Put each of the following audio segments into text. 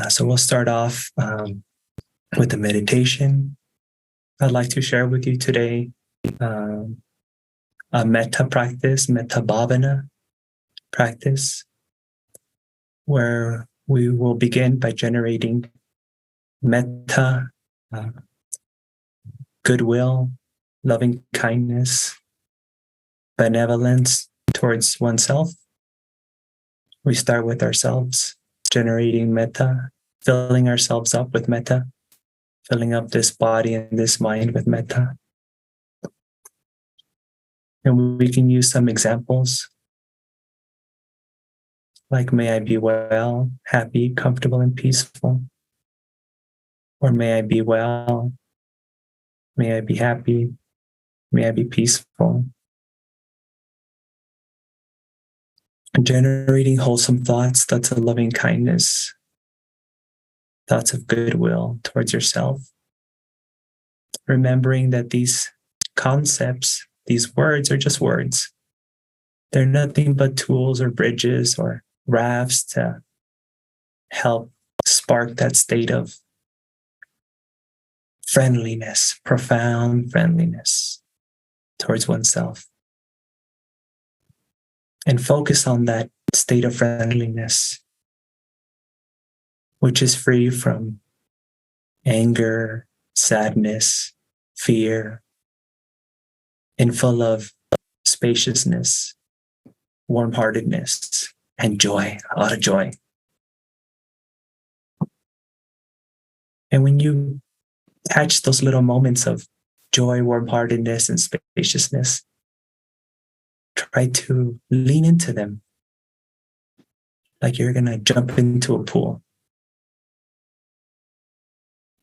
So we'll start off with the meditation. I'd like to share with you today a metta practice, metta bhavana practice, where we will begin by generating metta, goodwill, loving kindness, benevolence towards oneself. We start with ourselves, generating metta, filling ourselves up with metta, filling up this body and this mind with metta. And we can use some examples like, may I be well, happy, comfortable, and peaceful. Or may I be well, may I be happy, may I be peaceful. And generating wholesome thoughts, thoughts of loving kindness, thoughts of goodwill towards yourself. Remembering that these concepts, these words are just words. They're nothing but tools or bridges or rafts to help spark that state of friendliness, profound friendliness towards oneself. And focus on that state of friendliness, which is free from anger, sadness, fear, and full of spaciousness, warm-heartedness, and joy, a lot of joy. And when you catch those little moments of joy, warm-heartedness, and spaciousness, try to lean into them like you're going to jump into a pool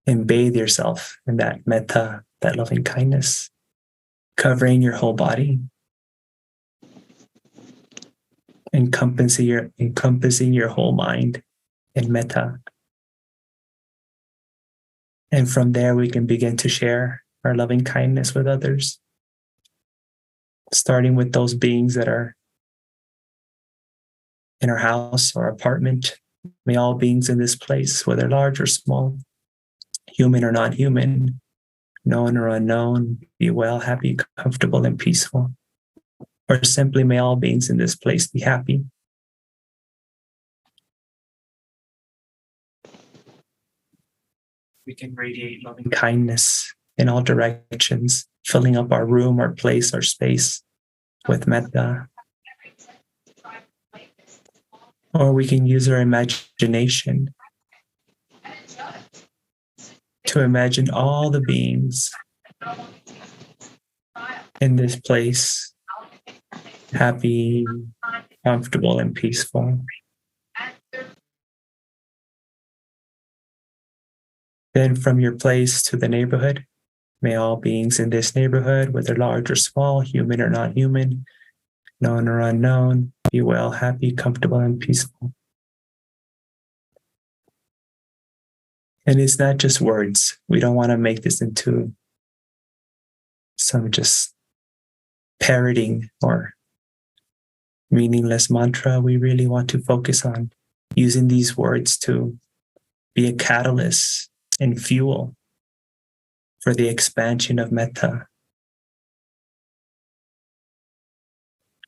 and bathe yourself in that metta, that loving kindness, covering your whole body, encompassing your whole mind in metta. And from there, we can begin to share our loving kindness with others, starting with those beings that are in our house or apartment. May all beings in this place, whether large or small, human or not human, known or unknown, be well, happy, comfortable, and peaceful. Or simply, may all beings in this place be happy. We can radiate loving kindness in all directions, filling up our room, our place, our space with metta. Or we can use our imagination to imagine all the beings in this place happy, comfortable, and peaceful. Then from your place to the neighborhood, may all beings in this neighborhood, whether large or small, human or not human, known or unknown, be well, happy, comfortable, and peaceful. And it's not just words. We don't want to make this into some just parroting or meaningless mantra. We really want to focus on using these words to be a catalyst and fuel for the expansion of metta.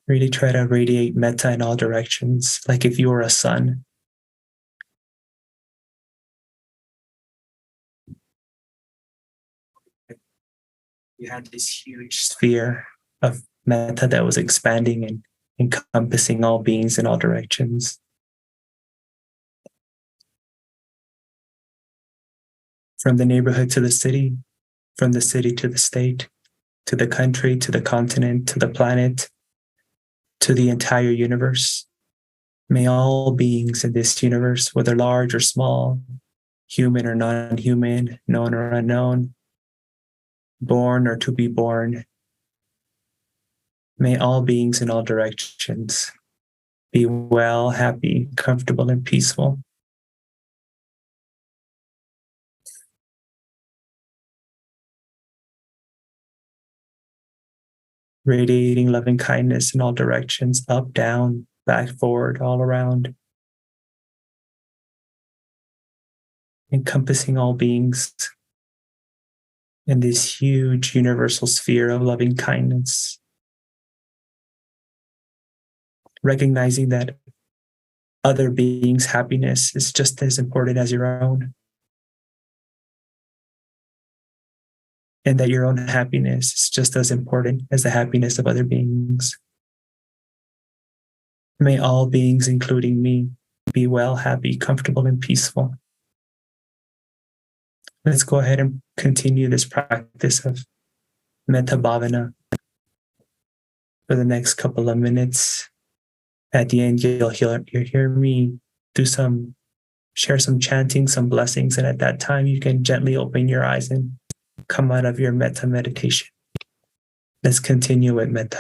Really try to radiate metta in all directions, like if you were a sun. You had this huge sphere of metta that was expanding and encompassing all beings in all directions. From the neighborhood to the city, from the city to the state, to the country, to the continent, to the planet, to the entire universe. May all beings in this universe, whether large or small, human or non-human, known or unknown, born or to be born, may all beings in all directions be well, happy, comfortable, and peaceful. Radiating loving kindness in all directions, up, down, back, forward, all around. encompassing all beings in this huge universal sphere of loving kindness, recognizing that other beings' happiness is just as important as your own, and that your own happiness is just as important as the happiness of other beings. May all beings, including me, be well, happy, comfortable, and peaceful. Let's go ahead and continue this practice of metta bhavana for the next couple of minutes. At the end, you'll hear me share some chanting, some blessings, and at that time, you can gently open your eyes and come out of your metta meditation. Let's continue with metta.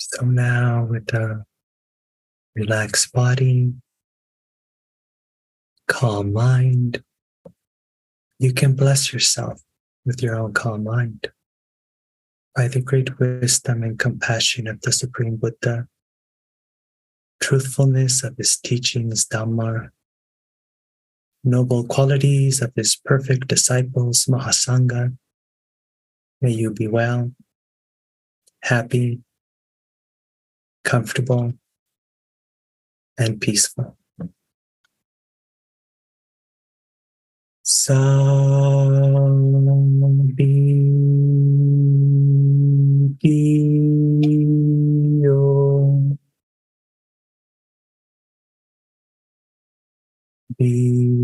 So now with a relaxed body, calm mind, you can bless yourself with your own calm mind. By the great wisdom and compassion of the Supreme Buddha, truthfulness of his teachings, Dhamma, noble qualities of his perfect disciples, Mahasangha, may you be well, happy, comfortable, and peaceful. Sabbiyo Vivayatu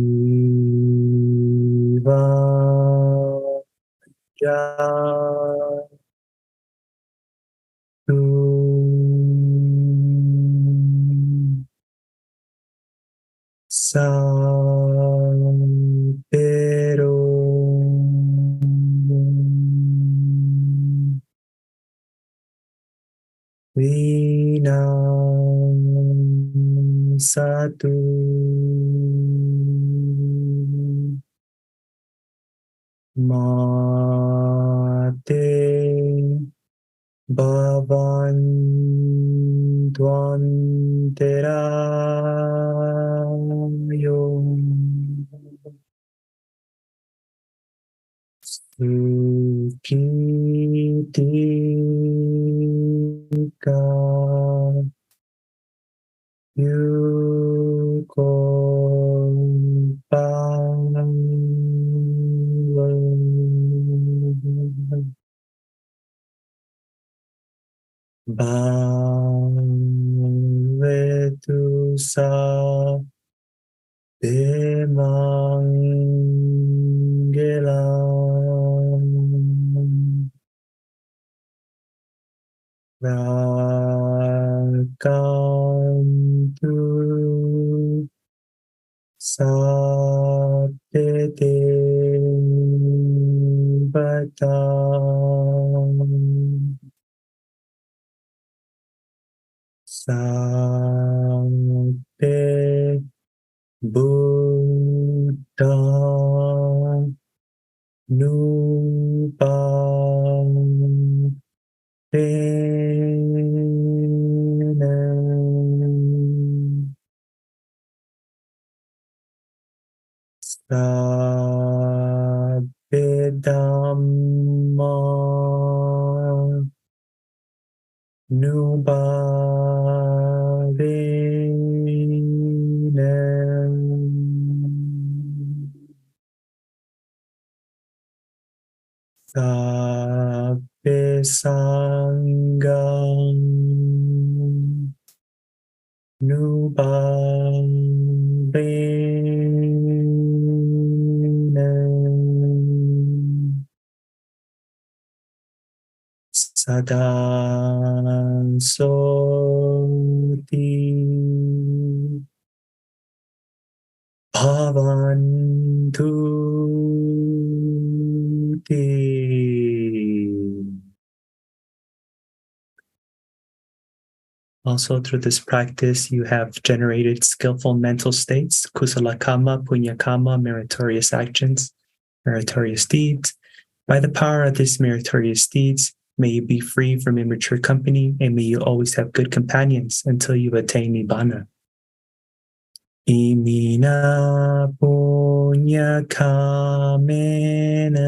Sampero Vinasatu Mate Bhavantwanterayo Sukitika Yuko Bhavetu sa demangelam rakantu sabbe devatam Sabbe Buddha Nupam Penem Sabbe Dhamma Nubhavinem Sabbe Sangam Nubhavinem Sada Soti Bhavantu Te. Also, through this practice, you have generated skillful mental states, kusala kama, punya kama, meritorious actions, meritorious deeds. By the power of these meritorious deeds, may you be free from immature company, and may you always have good companions until you attain Nibbana. Imina punya kamena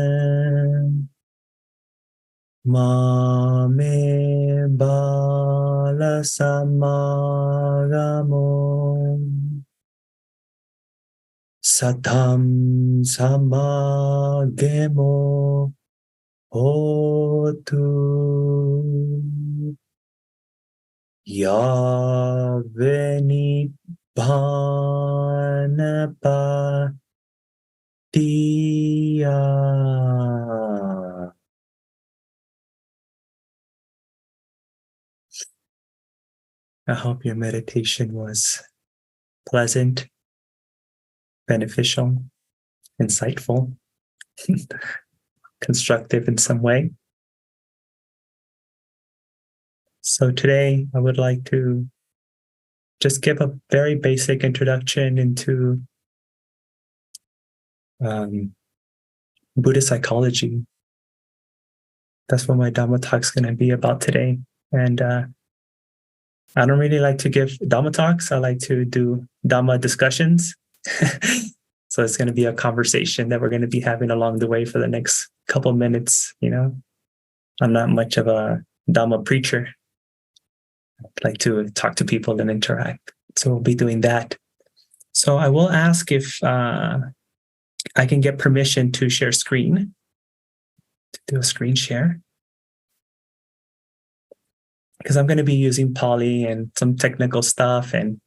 mame bala samagamo satam samagemo hotu yaveni Bhanapa Diya. I hope your meditation was pleasant, beneficial, insightful, constructive in some way. So today I would like to just give a very basic introduction into Buddhist psychology. That's what my Dhamma talk's going to be about today. And I don't really like to give Dhamma talks. I like to do Dhamma discussions. So it's going to be a conversation that we're going to be having along the way for the next couple minutes. I'm not much of a Dhamma preacher. I like to talk to people and interact. So we'll be doing that. So I will ask if I can get permission to share screen, to do a screen share. Because I'm going to be using Pali and some technical stuff. And,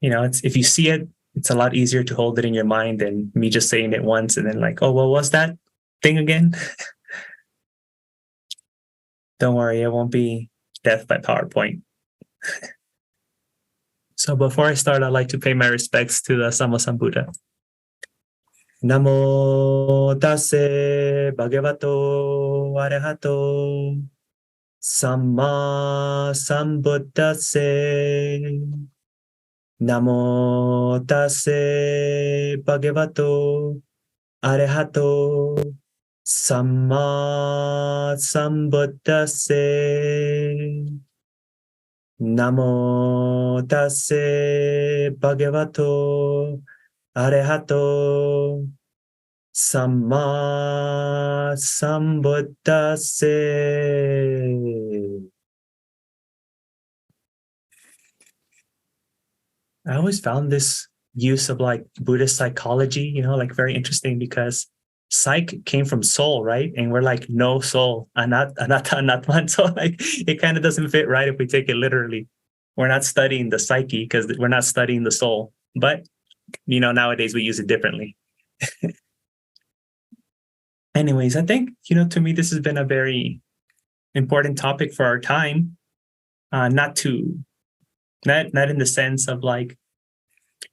if you see it, it's a lot easier to hold it in your mind than me just saying it once and then like, oh, what was that thing again? Don't worry, it won't be death by PowerPoint. So before I start, I'd like to pay my respects to the Sammasambuddha. Namo tassa bhagavato arahato samma sambuddhassa. Namo tassa bhagavato arahato samma sambuddhassa. Namo tassa bhagavato arahato samma sambuddhassa. I always found this use of Buddhist psychology, very interesting because psych came from soul, right? And we're like, no soul, anatta, anatman. So it kind of doesn't fit right if we take it literally. We're not studying the psyche because we're not studying the soul. But, nowadays we use it differently. Anyways, I think, to me, this has been a very important topic for our time. Not in the sense of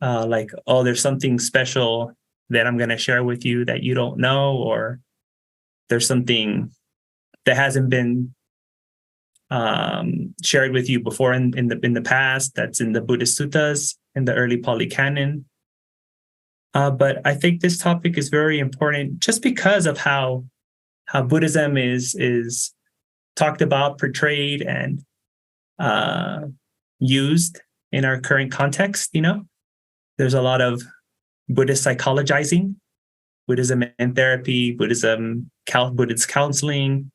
oh, there's something special that I'm going to share with you that you don't know, or there's something that hasn't been shared with you before in the past that's in the Buddhist suttas, in the early Pali Canon. But I think this topic is very important just because of how Buddhism is talked about, portrayed, and used in our current context. There's a lot of Buddhist psychologizing, Buddhism and therapy, Buddhist counseling,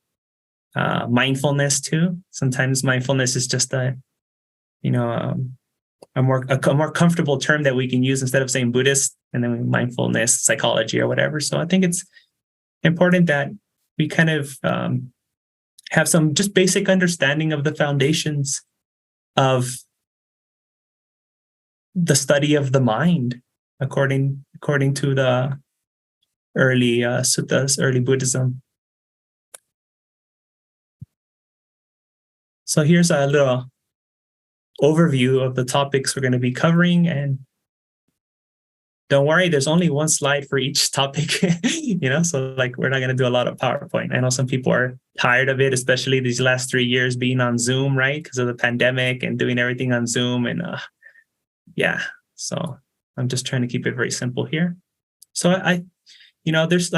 mindfulness too. Sometimes mindfulness is just a more comfortable term that we can use instead of saying Buddhist and then mindfulness, psychology, or whatever. So I think it's important that we kind of have some just basic understanding of the foundations of the study of the mind, according to the early suttas, early Buddhism. So here's a little overview of the topics we're going to be covering, and don't worry, there's only one slide for each topic. So we're not going to do a lot of PowerPoint. I know some people are tired of it, especially these last 3 years being on Zoom, right? Because of the pandemic and doing everything on Zoom. And so I'm just trying to keep it very simple here. So there's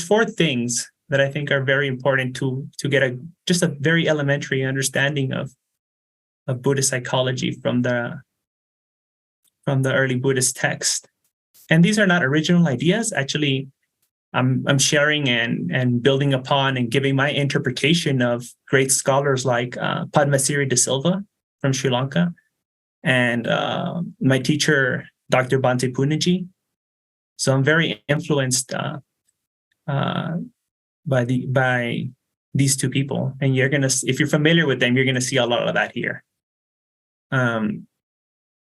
4 things that I think are very important to get just a very elementary understanding of Buddhist psychology from the early Buddhist text. And these are not original ideas. Actually, I'm sharing and building upon and giving my interpretation of great scholars like Padmasiri de Silva from Sri Lanka, and my teacher, Dr. Bhante Punaji. So I'm very influenced by these 2 people. And if you're familiar with them, you're gonna see a lot of that here.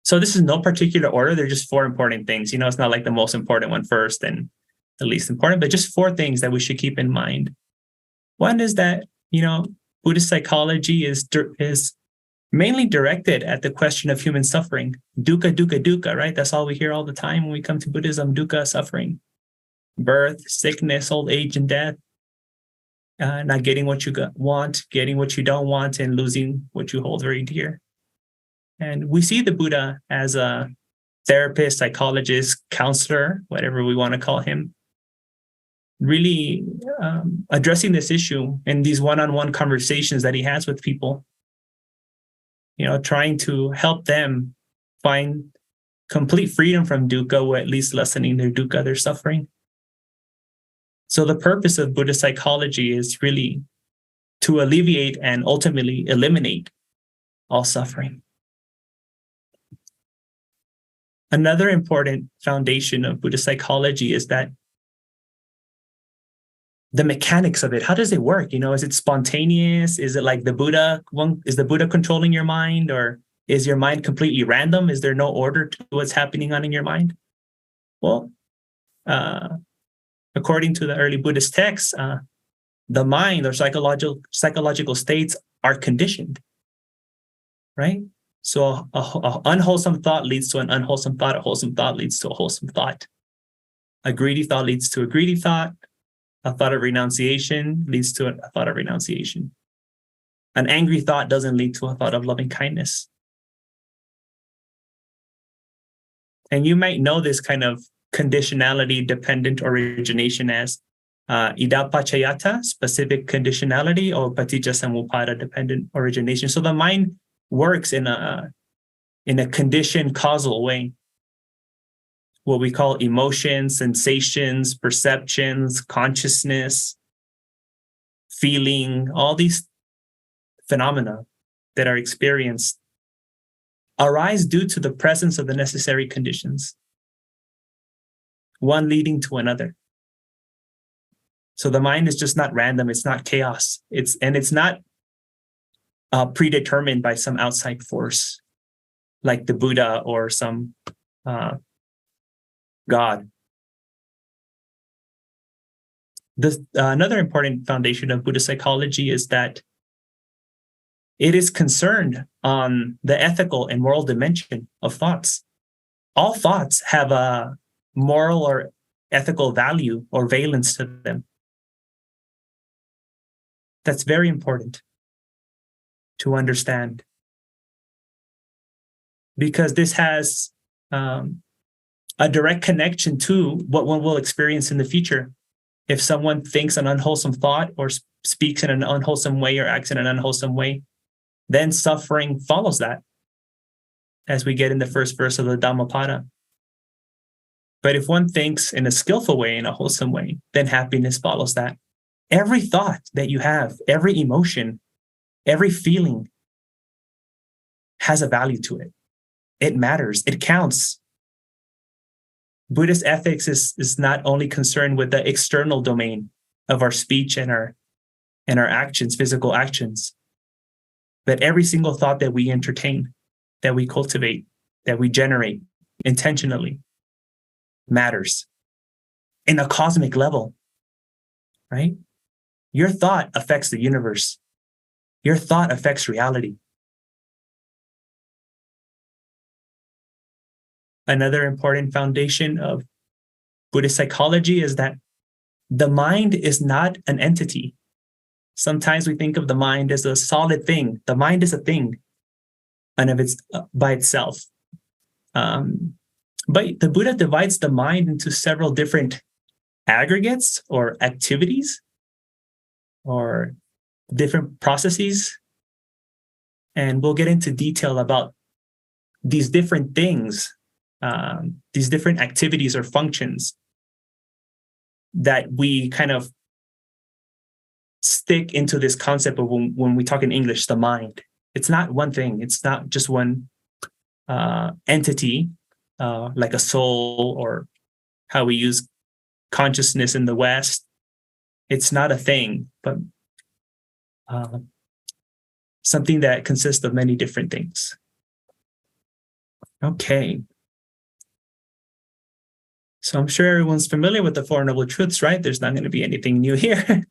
So this is no particular order. They're just 4 important things. It's not like the most important one first and the least important, but just 4 things that we should keep in mind. One is that, Buddhist psychology is mainly directed at the question of human suffering. Dukkha, dukkha, dukkha, right? That's all we hear all the time when we come to Buddhism, dukkha, suffering. Birth, sickness, old age, and death. not getting what you want, getting what you don't want, and losing what you hold very dear. And we see the Buddha as a therapist, psychologist, counselor, whatever we want to call him, really addressing this issue in these one-on-one conversations that he has with people, trying to help them find complete freedom from dukkha, or at least lessening their dukkha, their suffering. So the purpose of Buddhist psychology is really to alleviate and ultimately eliminate all suffering. Another important foundation of Buddhist psychology is that the mechanics of it. How does it work? Is it spontaneous? Is it like the Buddha? Is the Buddha controlling your mind, or is your mind completely random? Is there no order to what's happening in your mind? Well, according to the early Buddhist texts, the mind or psychological states are conditioned, right? So a unwholesome thought leads to an unwholesome thought. A wholesome thought leads to a wholesome thought. A greedy thought leads to a greedy thought. A thought of renunciation leads to a thought of renunciation. An angry thought doesn't lead to a thought of loving kindness. And you might know this kind of conditionality dependent origination as idappaccayata, specific conditionality, or paticca samuppada dependent origination. So the mind works in a conditioned causal way. What we call emotions, sensations, perceptions, consciousness, feeling, all these phenomena that are experienced arise due to the presence of the necessary conditions, one leading to another. So the mind is just not random, it's not chaos, it's not predetermined by some outside force like the Buddha or some God. Another important foundation of Buddhist psychology is that it is concerned on the ethical and moral dimension of thoughts. All thoughts have a moral or ethical value or valence to them. That's very important to understand, because this has a direct connection to what one will experience in the future. If someone thinks an unwholesome thought or speaks in an unwholesome way or acts in an unwholesome way, then suffering follows that, as we get in the first verse of the Dhammapada. But if one thinks in a skillful way, in a wholesome way, then happiness follows that. Every thought that you have, every emotion, every feeling has a value to it. It matters. It counts. Buddhist ethics is not only concerned with the external domain of our speech and our actions, physical actions, but every single thought that we entertain, that we cultivate, that we generate intentionally matters in a cosmic level, right? Your thought affects the universe. Your thought affects reality. Another important foundation of Buddhist psychology is that the mind is not an entity. Sometimes we think of the mind as a solid thing. The mind is a thing and of its by itself. But the Buddha divides the mind into several different aggregates or activities or different processes. And we'll get into detail about these different things, these different activities or functions that we kind of stick into this concept of when we talk in English, the mind. It's not one thing. It's not just one entity, like a soul or how we use consciousness in the West. It's not a thing, but something that consists of many different things. Okay. So I'm sure everyone's familiar with the Four Noble Truths, right? There's not going to be anything new here.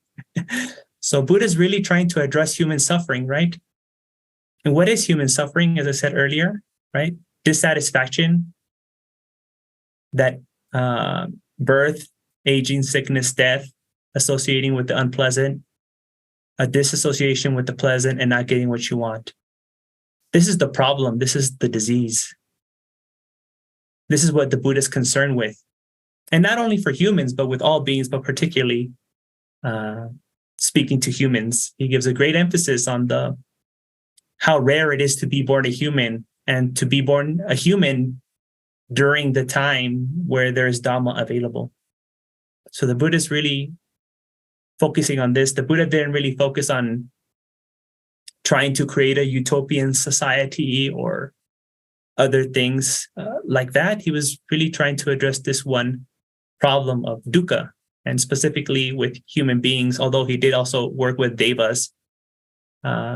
So Buddha is really trying to address human suffering, right? And what is human suffering, as I said earlier, right? Dissatisfaction, that birth, aging, sickness, death, associating with the unpleasant, a disassociation with the pleasant and not getting what you want. This is the problem. This is the disease. This is what the Buddha is concerned with. And not only for humans, but with all beings, but particularly speaking to humans. He gives a great emphasis on how rare it is to be born a human, and to be born a human during the time where there is Dhamma available. So the Buddha is really focusing on this. The Buddha didn't really focus on trying to create a utopian society or other things like that. He was really trying to address this one problem of dukkha, and specifically with human beings, although he did also work with devas,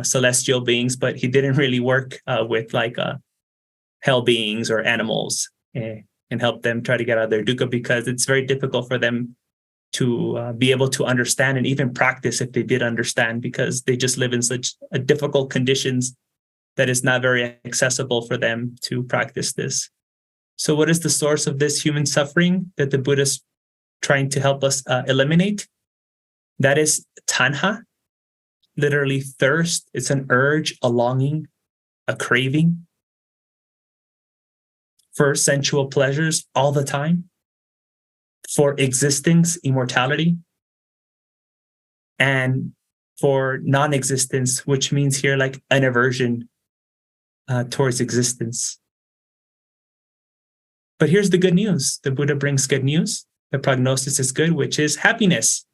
celestial beings, but he didn't really work with hell beings or animals and help them try to get out of their dukkha, because it's very difficult for them to be able to understand and even practice if they did understand, because they just live in such difficult conditions that it's not very accessible for them to practice this. So what is the source of this human suffering that the Buddha is trying to help us eliminate? That is tanha, literally thirst. It's an urge, a longing, a craving for sensual pleasures all the time, for existence, immortality, and for non-existence, which means here like an aversion towards existence. But here's the good news. The Buddha brings good news. The prognosis is good, which is happiness,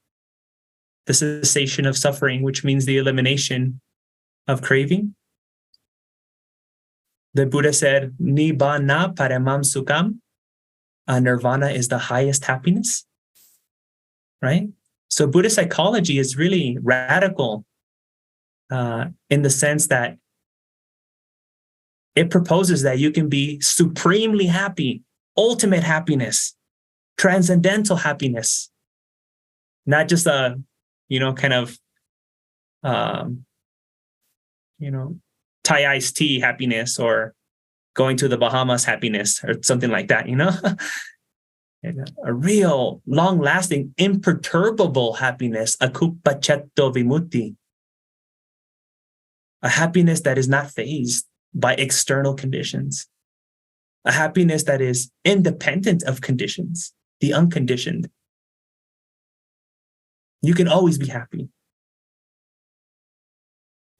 the cessation of suffering, which means the elimination of craving. The Buddha said, Nibbana paramam sukham. Nirvana is the highest happiness, right? So Buddhist psychology is really radical in the sense that it proposes that you can be supremely happy, ultimate happiness, transcendental happiness, not just a, Thai iced tea happiness or going to the Bahamas happiness or something like that, A real, long-lasting, imperturbable happiness, akupacetto vimutti. A happiness that is not fazed by external conditions. A happiness that is independent of conditions, the unconditioned. You can always be happy.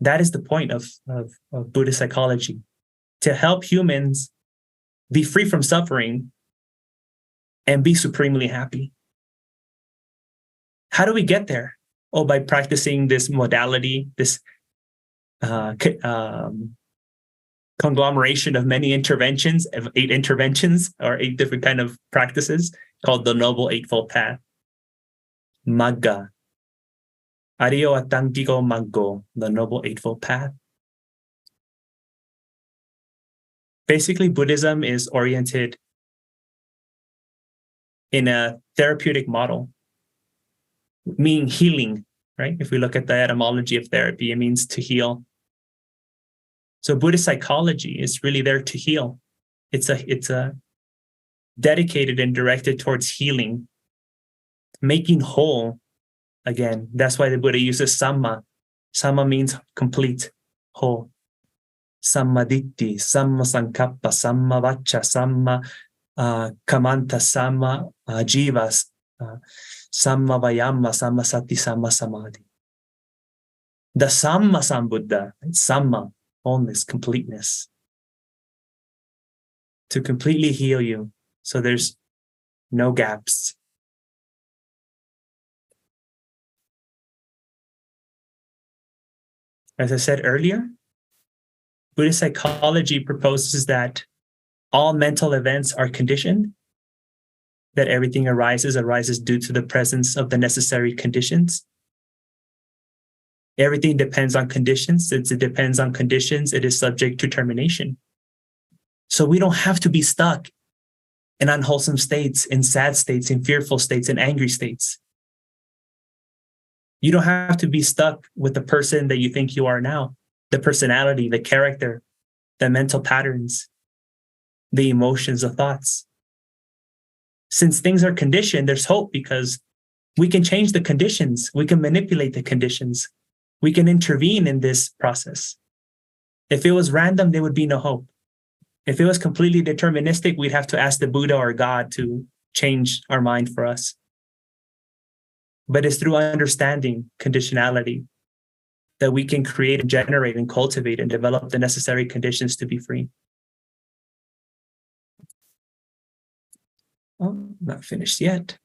That is the point of Buddhist psychology, to help humans be free from suffering and be supremely happy. How do we get there? Oh, by practicing this modality, this conglomeration of many interventions, of 8 interventions or 8 different kind of practices called the Noble Eightfold Path. Magga. Ariyo Atangiko Maggo, the Noble Eightfold Path. Basically, Buddhism is oriented in a therapeutic model, meaning healing, right? If we look at the etymology of therapy, it means to heal. So Buddhist psychology is really there to heal. It's a dedicated and directed towards healing, making whole. Again, that's why the Buddha uses samma. Samma means complete, whole. Sammaditthi, samma sankappa, samma vacca, samma kamanta, samma jivas, samma vayama, samma sati, samma samadhi. The samma sambuddha, samma, wholeness, completeness, to completely heal you, so there's no gaps. As I said earlier, Buddhist psychology proposes that all mental events are conditioned, that everything arises due to the presence of the necessary conditions. Everything depends on conditions. Since it depends on conditions, it is subject to termination. So we don't have to be stuck in unwholesome states, in sad states, in fearful states, in angry states. You don't have to be stuck with the person that you think you are now, the personality, the character, the mental patterns, the emotions, the thoughts. Since things are conditioned, there's hope, because we can change the conditions. We can manipulate the conditions. We can intervene in this process. If it was random, there would be no hope. If it was completely deterministic, we'd have to ask the Buddha or God to change our mind for us. But it's through understanding conditionality that we can create and generate and cultivate and develop the necessary conditions to be free. Oh, not finished yet.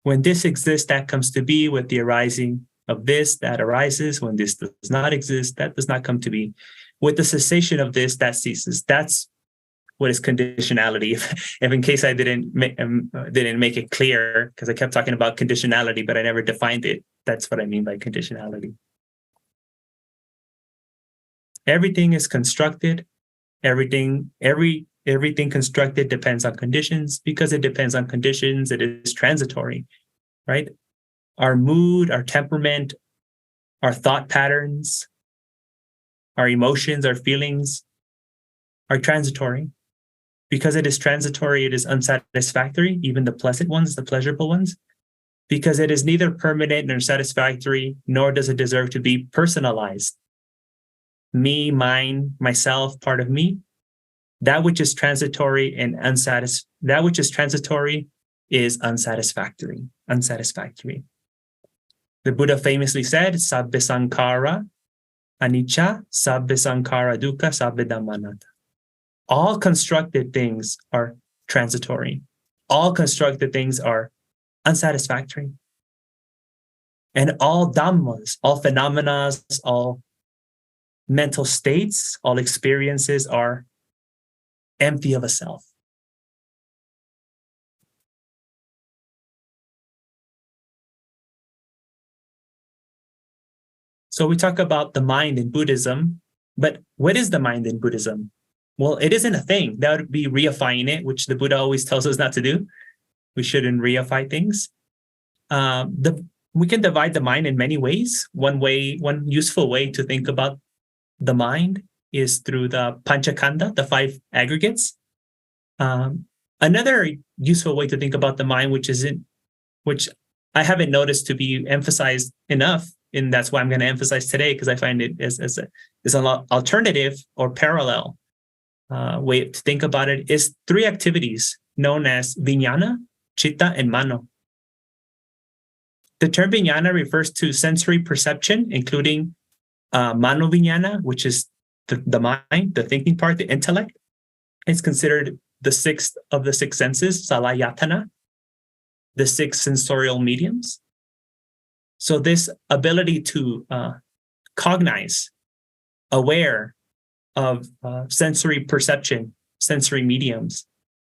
When this exists, that comes to be. With the arising of this, that arises. When this does not exist, that does not come to be. With the cessation of this, that ceases. That's what is conditionality. If in case I didn't make it clear, because I kept talking about conditionality, but I never defined it. That's what I mean by conditionality. Everything is constructed. Everything constructed depends on conditions. Because it depends on conditions, it is transitory, right? Our mood, our temperament, our thought patterns, our emotions, our feelings are transitory. Because it is transitory, it is unsatisfactory, even the pleasant ones, the pleasurable ones. Because it is neither permanent nor satisfactory, nor does it deserve to be personalized. Me, mine, myself, part of me. That which is transitory and that which is transitory is unsatisfactory. Unsatisfactory. The Buddha famously said, "Sabbe sankhara anicca, sabbe sankhara dukkha, sabbe dhamma anatta." All constructed things are transitory. All constructed things are unsatisfactory. And all dhammas, all phenomena, all mental states, all experiences are empty of a self. So we talk about the mind in Buddhism, but what is the mind in Buddhism? Well, it isn't a thing. That would be reifying it, which the Buddha always tells us not to do. We shouldn't reify things. We can divide the mind in many ways. One useful way to think about the mind is through the Panchakanda, the 5 aggregates. Another useful way to think about the mind, which I haven't noticed to be emphasized enough, and that's why I'm going to emphasize today, because I find it as an alternative or parallel way to think about it, is 3 activities known as vijnana, citta, and mano. The term vijnana refers to sensory perception, including mano vijnana, which is the mind, the thinking part, the intellect. It's considered the 6th of the 6 senses, salayatana, the 6 sensorial mediums. So this ability to cognize, aware of sensory perception, sensory mediums,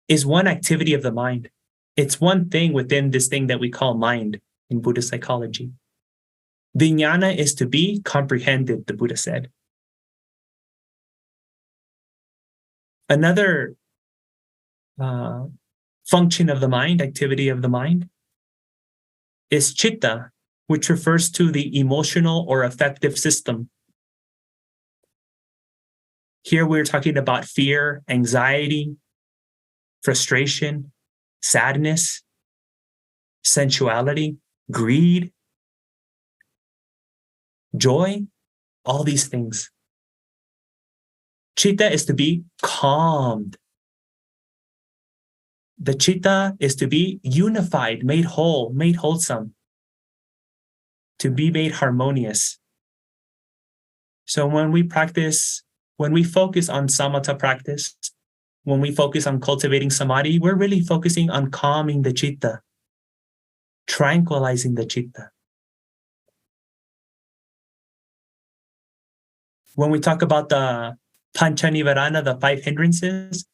is one activity of the mind. It's one thing within this thing that we call mind in Buddhist psychology. Vijnana is to be comprehended, the Buddha said. Another function of the mind, activity of the mind, is citta, which refers to the emotional or affective system. Here we're talking about fear, anxiety, frustration, sadness, sensuality, greed, joy, all these things. Citta is to be calmed. The citta is to be unified, made whole, made wholesome, to be made harmonious. So when we focus on samatha practice, when we focus on cultivating samadhi, we're really focusing on calming the citta, tranquilizing the citta. When we talk about the pancha nivarana, the 5 hindrances,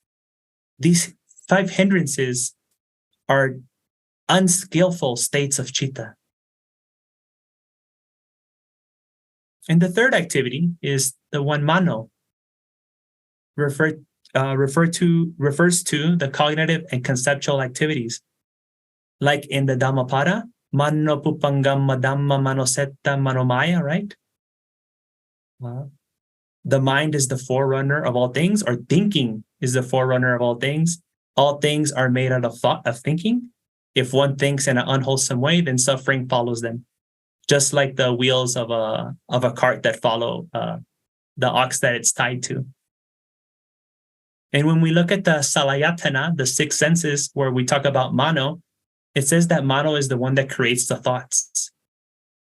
these 5 hindrances are unskillful states of citta. And the third activity is the one mano, refers to the cognitive and conceptual activities. Like in the Dhammapada, mano pupangamma dhamma manosetta manomaya, right? The mind is the forerunner of all things, or thinking is the forerunner of all things. All things are made out of thought, of thinking. If one thinks in an unwholesome way, then suffering follows them. just like the wheels of a cart that follow the ox that it's tied to. And when we look at the salayatana, the six senses, where we talk about mano, it says that mano is the one that creates the thoughts.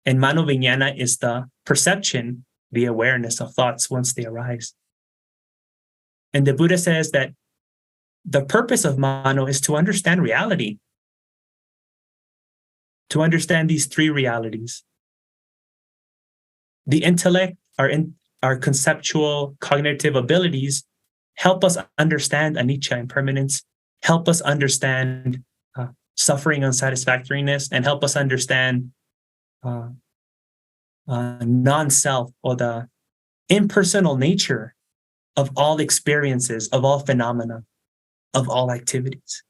And mano vijnana is the perception, the awareness of thoughts once they arise. And the Buddha says that the purpose of mano is to understand reality, to understand these three realities. The intellect, our conceptual, cognitive abilities help us understand anicca, impermanence, help us understand suffering, unsatisfactoriness, and help us understand non-self, or the impersonal nature of all experiences, of all phenomena, of all activities.